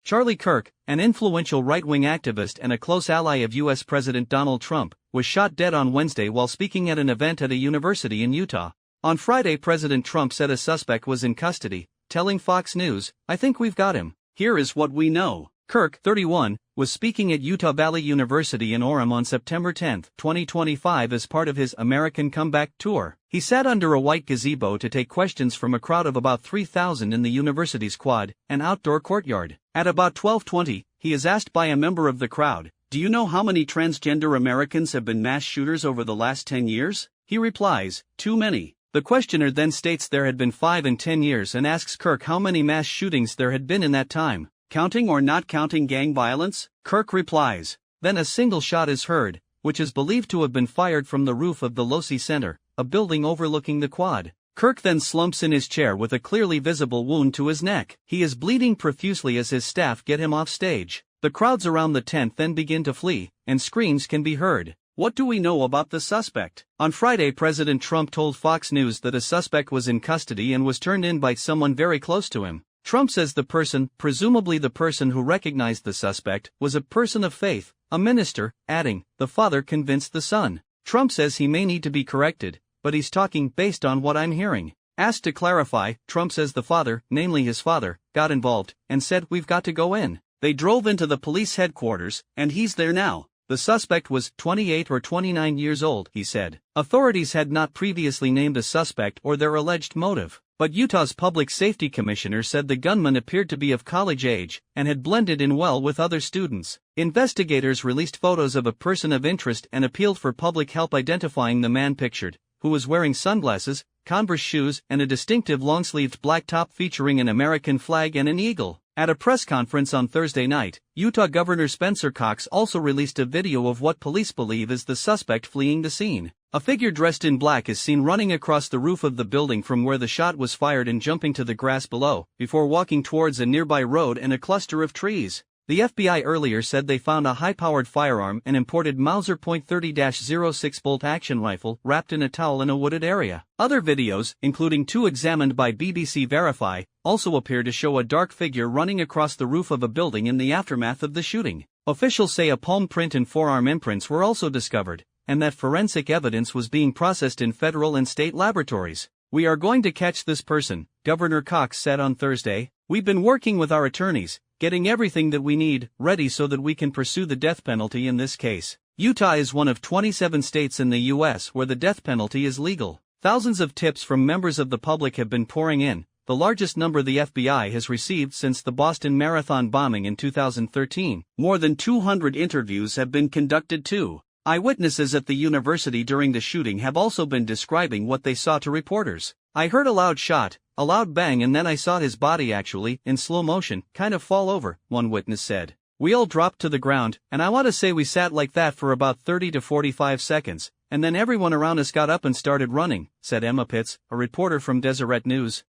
Charlie Kirk, an influential right-wing activist and a close ally of U.S. President Donald Trump, was shot dead on Wednesday while speaking at an event at a university in Utah. On Friday, President Trump said a suspect was in custody, telling Fox News, "I think we've got him. Here is what we know." Kirk, 31, was speaking at Utah Valley University in Orem on September 10, 2025 as part of his American Comeback Tour. He sat under a white gazebo to take questions from a crowd of about 3,000 in the university's quad, an outdoor courtyard. At about 12:20, he is asked by a member of the crowd, "Do you know how many transgender Americans have been mass shooters over the last 10 years? He replies, "Too many." The questioner then states there had been 5 in 10 years and asks Kirk how many mass shootings there had been in that time. "Counting or not counting gang violence?" Kirk replies. Then a single shot is heard, which is believed to have been fired from the roof of the Losi Center, a building overlooking the quad. Kirk then slumps in his chair with a clearly visible wound to his neck. He is bleeding profusely as his staff get him off stage. The crowds around the tent then begin to flee, and screams can be heard. What do we know about the suspect? On Friday, President Trump told Fox News that a suspect was in custody and was turned in by someone very close to him. Trump says the person, presumably the person who recognized the suspect, was a person of faith, a minister, adding, "The father convinced the son." Trump says he may need to be corrected, but he's talking based on what I'm hearing. Asked to clarify, Trump says the father, namely his father, got involved and said, "We've got to go in." They drove into the police headquarters, and he's there now. The suspect was 28 or 29 years old, he said. Authorities had not previously named a suspect or their alleged motive, but Utah's public safety commissioner said the gunman appeared to be of college age and had blended in well with other students. Investigators released photos of a person of interest and appealed for public help identifying the man pictured, who was wearing sunglasses, Converse shoes, and a distinctive long-sleeved black top featuring an American flag and an eagle. At a press conference on Thursday night, Utah Governor Spencer Cox also released a video of what police believe is the suspect fleeing the scene. A figure dressed in black is seen running across the roof of the building from where the shot was fired and jumping to the grass below, before walking towards a nearby road and a cluster of trees. The FBI earlier said they found a high-powered firearm, an imported Mauser .30-06 bolt-action rifle, wrapped in a towel in a wooded area. Other videos, including 2 examined by BBC Verify, also appear to show a dark figure running across the roof of a building in the aftermath of the shooting. Officials say a palm print and forearm imprints were also discovered, and that forensic evidence was being processed in federal and state laboratories. "We are going to catch this person," Governor Cox said on Thursday. "We've been working with our attorneys, getting everything that we need ready so that we can pursue the death penalty in this case." Utah is one of 27 states in the U.S. where the death penalty is legal. Thousands of tips from members of the public have been pouring in, the largest number the FBI has received since the Boston Marathon bombing in 2013. More than 200 interviews have been conducted too. Eyewitnesses at the university during the shooting have also been describing what they saw to reporters. "I heard a loud shot, a loud bang, and then I saw his body actually, in slow motion, kind of fall over," one witness said. "We all dropped to the ground, and I want to say we sat like that for about 30 to 45 seconds, and then everyone around us got up and started running," said Emma Pitts, a reporter from Deseret News.